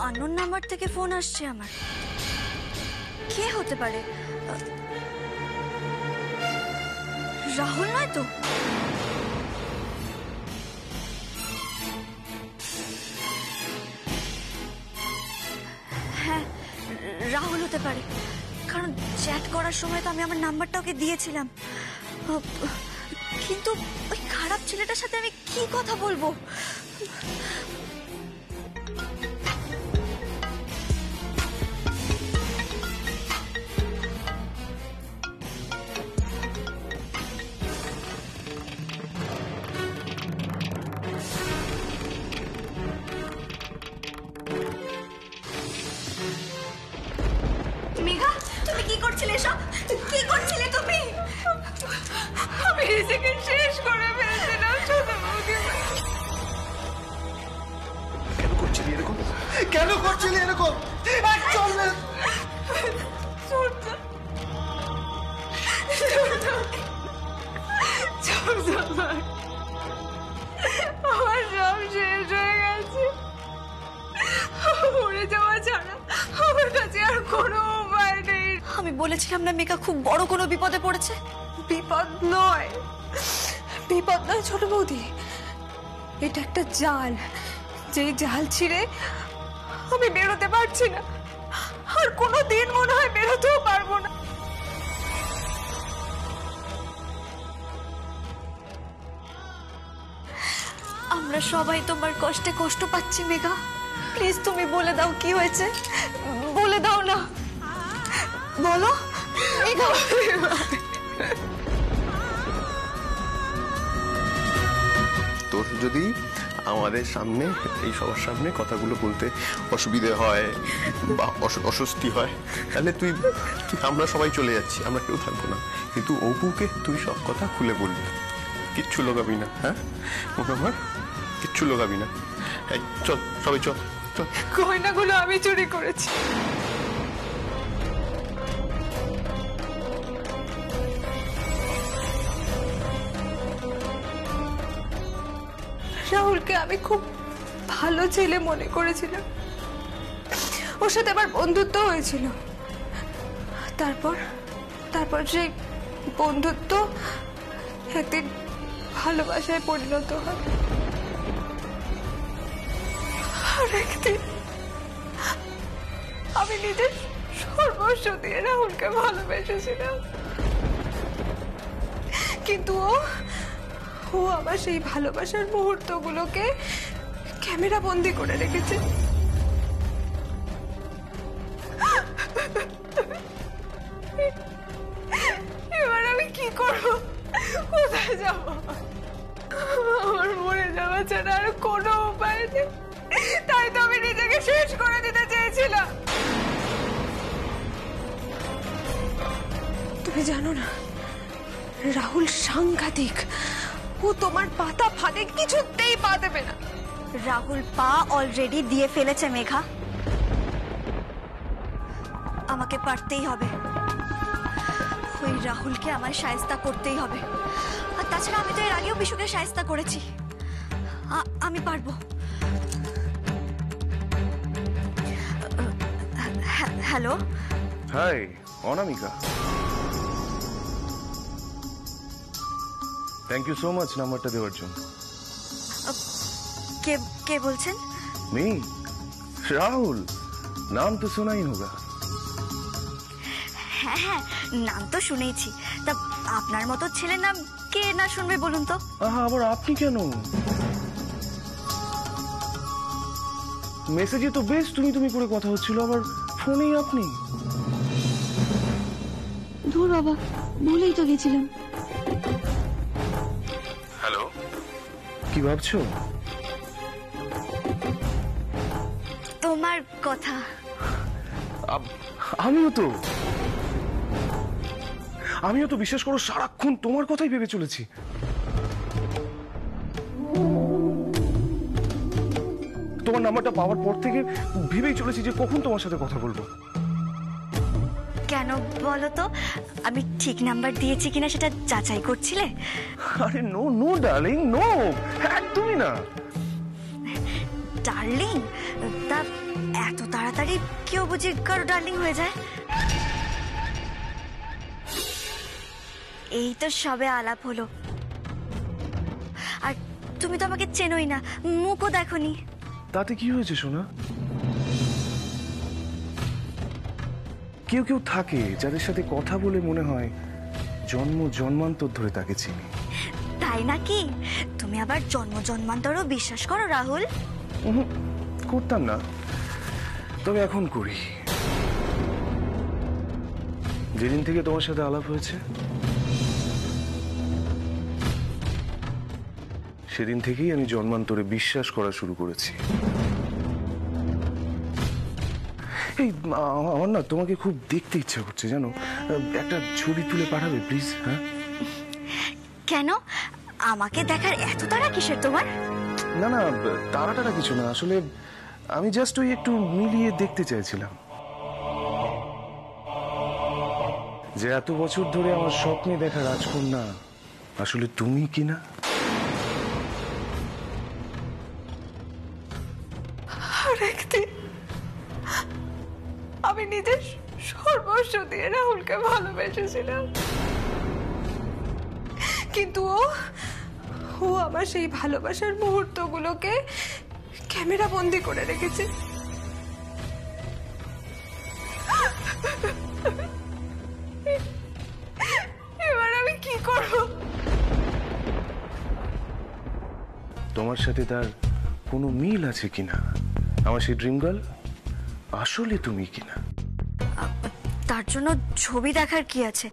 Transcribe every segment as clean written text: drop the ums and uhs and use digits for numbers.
Unknown number থেকে phone আসছে আমার। কে হতে পারে? রাহুল নয় তো? হ্যাঁ, রাহুল হতে পারে, কারণ চ্যাট করার সময় তো আমি আমার নাম্বারটা ওকে দিয়েছিলাম। কিন্তু ওই খারাপ ছেলেটার সাথে আমি কি কথা বলবো? মেঘা, তুমি কি করছিলে? এসব কি করছিলে তুমি? আমি নিজেকে শেষ করে ফেলছিলাম ছোট বৌদি। কেন করছিলি এরকম? কেন করছিলি এরকম? চল না। আমার সব শেষ হয়ে গেছে। মরে যাওয়া ছাড়া আমার কাছে আর কোনো উপায় নেই। আমি বলেছিলাম না মেঘা খুব বড় কোনো বিপদে পড়েছে? বিপদ নয়, বিপদ নয় ছোট বৌদি, এটা একটা জাল। যে জাল ছিঁড়ে আমি বেরোতে পারছি না, আর কোনোদিন মনে হয় বেরোতেও পারবো না। আমরা সবাই তোমার কষ্টে কষ্ট পাচ্ছি মেঘা। প্লিজ তুমি বলে দাও কি হয়েছে, বলে দাও না। বলো মেঘা। তোর যদি আমাদের সামনে, এই সবার সামনে কথাগুলো বলতে অসুবিধে হয় বা অস্বস্তি হয়, তাহলে তুই আমরা সবাই চলে যাচ্ছি, আমরা কেউ থাকবো না। কিন্তু অপুকে তুই সব কথা খুলে বলবি, কিচ্ছু লোকাবি না। হ্যাঁ আমার কিচ্ছু লোকাবি না। চল সবাই চল চল। গয়নাগুলো আমি চুরি করেছি। রাহুলকে আমি খুব ভালো ছেলে মনে করেছিলাম, ওর সাথে আমার বন্ধুত্ব হয়েছিল। তারপর সেই বন্ধুত্ব একদিন ভালোবাসায় পরিণত হয়, আর একদিন আমি নিজের সর্বস্ব দিয়ে রাহুলকে ভালোবেসেছিলাম। কিন্তু ও আমার সেই ভালোবাসার মুহূর্তগুলোকে ক্যামেরা বন্দি করে রেখেছে। এবার আমি কি করব? কোথায় যাব? আমার মরে যাওয়া ছাড়া আর কোনো উপায় নেই, তাই তো আমি নিজেকে শেষ করে দিতে চেয়েছিলাম। তুমি জানো না, রাহুল সাংঘাতিক। ও তোমার পাতা ফাঁদে কিছুতেই পা দেবে না। রাহুল পা অলরেডি দিয়ে ফেলেছে মেঘা। আমাকে পারতেই হবে, ওই রাহুলকে আমার শায়েস্তা করতেই হবে। আর তাছাড়া আমি তো এর আগেও বিশুকে শায়েস্তা করেছি, আমি পারবো। Hello. Hi Anamika, thank you so much নাম্বারটা দেওয়ার জন্য। কে বলছেন? मी राहुल, नाम तो सुना ही होगा। হ্যাঁ হ্যাঁ, নাম তো শুনেছি। তা আপনার মতো ছেলের নাম কে না শুনবে বলুন তো? আবার আপনি কেন? মেসেজে তো বেশ তুমি করে কথা হচ্ছিল, আবার ফোনেই আপনি। ধুর বাবা, ভুলেই তো গেছিলাম। হ্যালো, কি ভাবছো? তোমার কথা। আমিও তো বিশ্বাস করো সারাক্ষণ তোমার কথাই ভেবে চলেছি। তোমার নাম্বারটা পাওয়ার পর থেকে ভেবেই চলেছি যে কখন তোমার সাথে কথা বলবো। কেন বলো তো, আমি ঠিক নাম্বার দিয়েছি কিনা সেটা যাচাই করছিলে? আরে নো নো ডার্লিং, নো, একদমই না। ডার্লিং? তা এত তাড়াতাড়ি কেউ বুঝি কারো ডার্লিং হয়ে যায়? এই তো সবে আলাপ হলো, আর তুমি তো আমাকে চেনোই না, মুখও দেখোনি। তাতে কি হয়েছে সোনা? কেউ কেউ থাকে যাদের সাথে কথা বলে মনে হয় জন্ম জন্মান্তর ধরে তাকে চিনি। তাই নাকি? তুমি আবার জন্ম জন্মান্তরও বিশ্বাস করো রাহুল? করতাম না, তবে এখন করি। যেদিন থেকে তোমার সাথে আলাপ হয়েছে সেদিন থেকেই আমি জন্মান্তরে বিশ্বাস করা শুরু করেছি। এই আমার না তোমাকে খুব দেখতে ইচ্ছা করছে জানো, একটা ছবি তুলে পাঠাবে প্লিজ? হ্যাঁ, কেন আমাকে দেখার এত তাড়া কিসের তোমার? না না, তাড়াটাড়া কিছু না, আসলে আমি জাস্ট ওই একটু মিলিয়ে দেখতে চাইছিলাম যে এত বছর ধরে আমার স্বপ্নে দেখা রাজকন্যা আসলে তুমি কিনা। আর একদিন আমি নিজের সর্বস্ব দিয়ে রাহুলকে ভালোবেসেছিলাম, কিন্তু ও আমার সেই ভালোবাসার মুহূর্তগুলোকে ক্যামেরা বন্দি করে রেখেছে। এবার আমি কি করব? তোমার সাথে তার কোনো মিল আছে কিনা, আমার সেই ড্রিম গার্ল আসলে তুমি কিনা। তার জন্য ছবি দেখার কি আছে?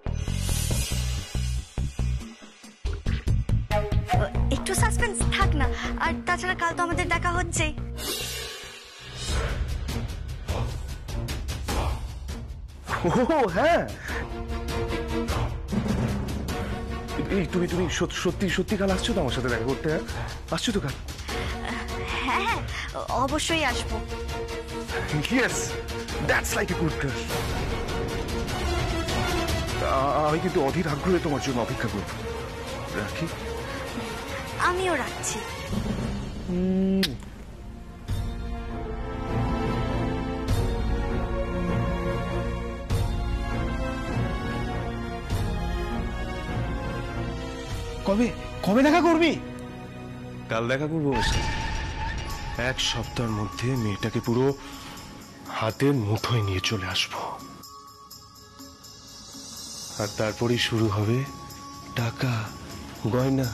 একটু সাসপেন্স থাক না, আর তাছাড়া কাল তো আমাদের দেখা হচ্ছেই। ও হ্যাঁ, এই তুমি তুমি সত্যি সত্যি কাল আসছো তো আমার সাথে দেখা করতে? হ্যাঁ, আসছো তো কাল? হ্যাঁ হ্যাঁ, অবশ্যই আসবো। Yes, that's like a good girl. আমি কিন্তু অধীর আগ্রহে তোমার জন্য অপেক্ষা করব। রাখি? আমিও রাখছি। কবে কবে দেখা করবি? কাল দেখা করবো। এক সপ্তাহের মধ্যে মেয়েটাকে পুরো হাতের মুঠোয় নিয়ে চলে আসবো, আর তারপরেই শুরু হবে টাকা গয়না।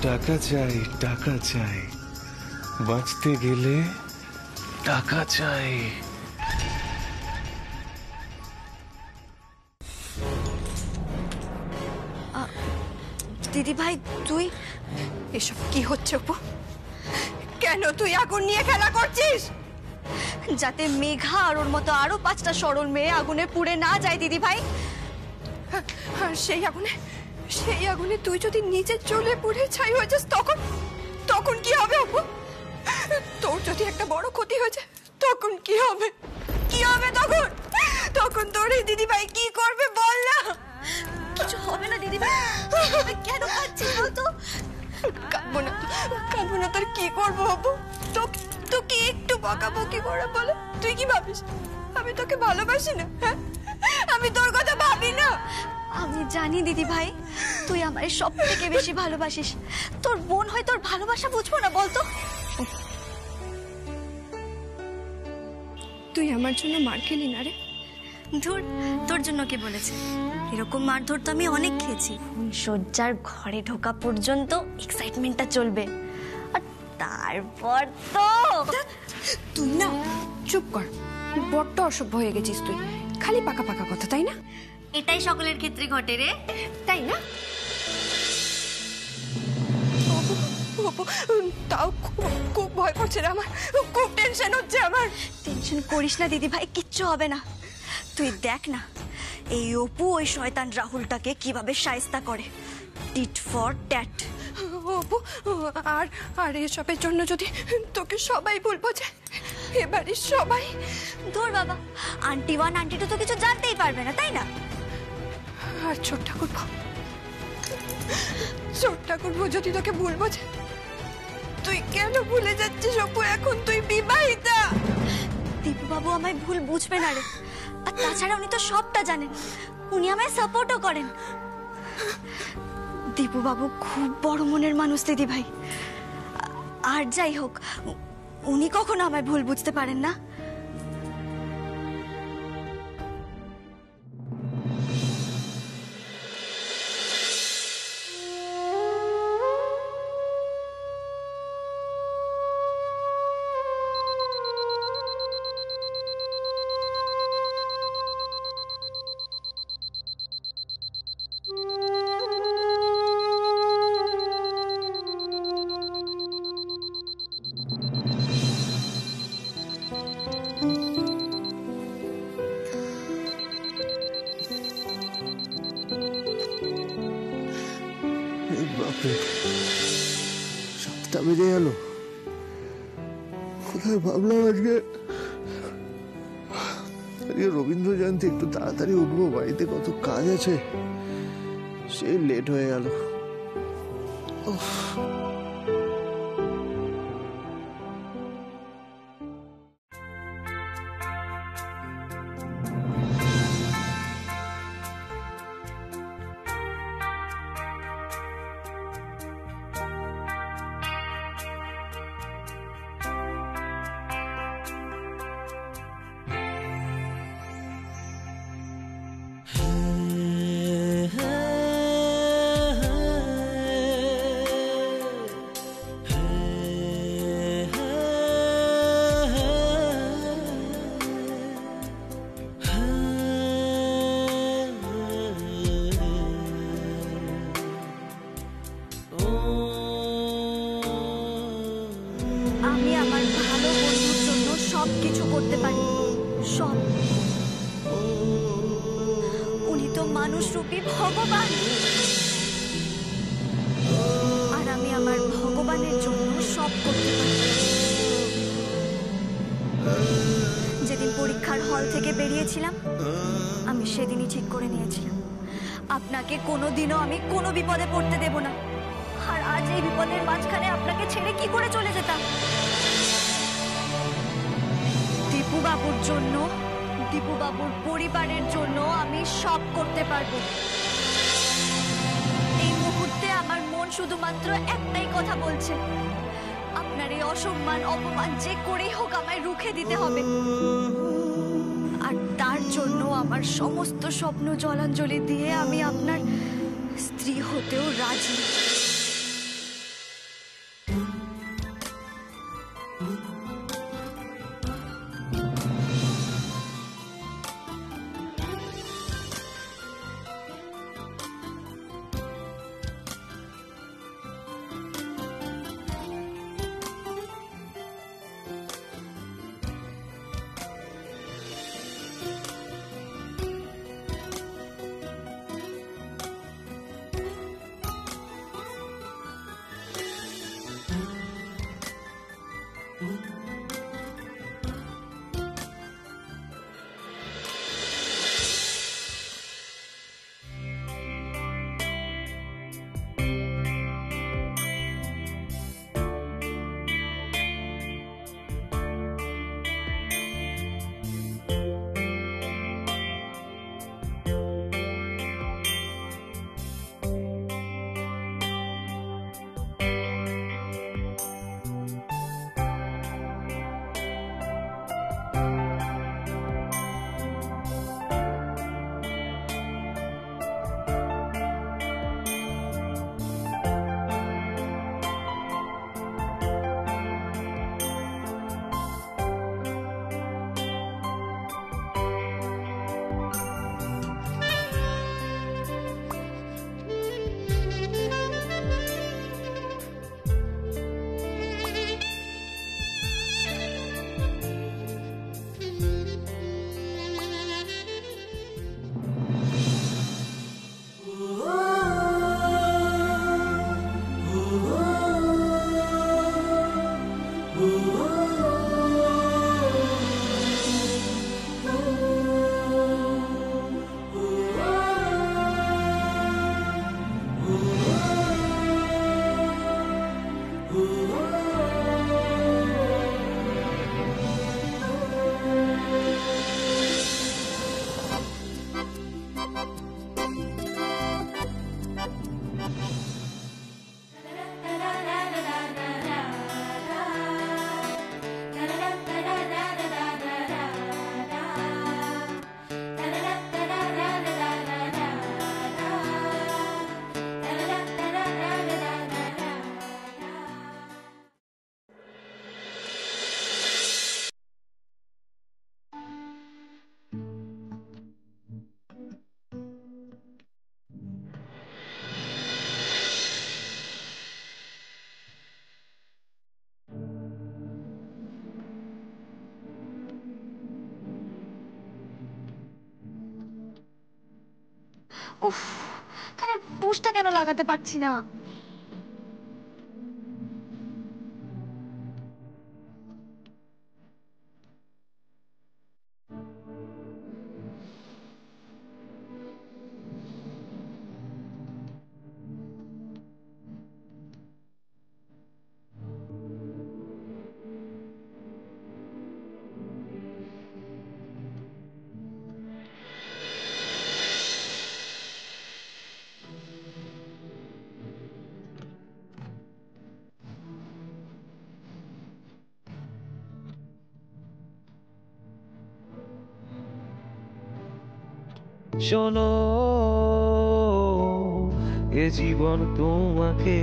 টাকা চাই, টাকা চাই, বাঁচতে গেলে টাকা চাই। দিদি ভাই তুই এসব কি হচ্ছে অপু? কেন তুই আগুন নিয়ে খেলা করছিস? যাতে মেঘা আর ওর মতো আরো 5টা সরল মেয়ে আগুনে পুড়ে না যায় দিদি ভাই। আর সেই আগুনে তুই যদি নিজে জ্বলে পুড়ে ছাই হয়ে যাস তখন তখন কি হবে অপু? তোর যদি একটা বড় ক্ষতি হয়ে যায় তখন কি হবে? কি হবে তখন? তখন তোর এই দিদি ভাই কি করবে বল না? কিছু হবে না দিদি ভাই, কেন কাঁদছিস বলতো? কাঁদবো না তোর কি করবো অপু? তোকে একটু বকাবকি করে বলে তুই কি ভাবিস আমি তোকে ভালোবাসি না? হ্যাঁ, আমি তোর কথা ভাবি না? আমি জানি দিদি ভাই তুই আমায় সব থেকে বেশি ভালোবাসিস। তোর বোন হয় তোর ভালোবাসা বুঝবো না বলতো? তুই আমার জন্য মার খেলি না রে? ধুর, তোর জন্য কে বলেছে? এরকম মারধর তো আমি অনেক খেয়েছি। সজ্জার ঘরে ঢোকা পর্যন্ত এক্সাইটমেন্টটা চলবে, আর তারপর তো তুই না চুপ কর, বড্ড অসভ্য হয়ে গেছিস তুই। খালি পাকা পাকা কথা, তাই না? এটাই সকলের ক্ষেত্রে ঘটে রে, তাই না? তাও খুব ভয় করছে রে আমার, খুব টেনশন হচ্ছে আমার। টেনশন করিস না দিদি ভাই, কিচ্ছু হবে না। তুই দেখ না এই অপু ওই শয়তান রাহুলটাকে কিভাবে শায়েস্তা করে, টিট ফর ট্যাট। অপু, আর এসবের জন্য যদি তোকে সবাই ভুল বোঝে, এবারে সবাই। ধর বাবা, আন্টি 1 আন্টি 2 তো কিছু জানতেই পারবে না, তাই না? আর ছোট ঠাকুরপো যদি তোকে ভুল বোঝে তুই কেন ভুলে যাচ্ছিস অপু? এখন তুই বিবাহিতা। দীপু বাবু আমায় ভুল বুঝবে না রে। আর তাছাড়া উনি তো সবটা জানেন, উনি আমায় সাপোর্টও করেন। দীপু বাবু খুব বড় মনের মানুষ দিদি ভাই। আর যাই হোক, উনি কখনো আমায় ভুল বুঝতে পারেন না। বাপরে, 7টা বেজে গেল। কোথায় ভাবলাম আজকে রবীন্দ্র জয়ন্তী, একটু তাড়াতাড়ি উঠবো, বাড়িতে কত কাজ আছে, সেই লেট হয়ে গেল। আমি আমার ভালো বন্ধুর জন্য সবকিছু করতে পারি, সব। উনি তো মানুষরূপী ভগবান, আর আমি আমার ভগবানের জন্য সব করতে পারি। যেদিন পরীক্ষার হল থেকে বেরিয়েছিলাম, আমি সেদিনই ঠিক করে নিয়েছিলাম আপনাকে কোনোদিনও আমি কোনো বিপদে পড়তে দেব না। আর আজ এই বিপদের মাঝখানে আপনাকে ছেড়ে কি করে চলে যেতাম? দীপু বাবুর জন্য, দীপু বাবুর পরিবারের জন্য আমি সব করতে পারবো। এই মুহূর্তে আমার মন শুধুমাত্র একটাই কথা বলছে, আপনার এই অসম্মান অপমান যে করেই হোক আমায় রুখে দিতে হবে। আর তার জন্য আমার সমস্ত স্বপ্ন জলাঞ্জলি দিয়ে আমি আপনার স্ত্রী হতেও রাজি। উফ, কানের পুষটা কেন লাগাতে পারছি না? শোনো, এ জীবন তোমাকে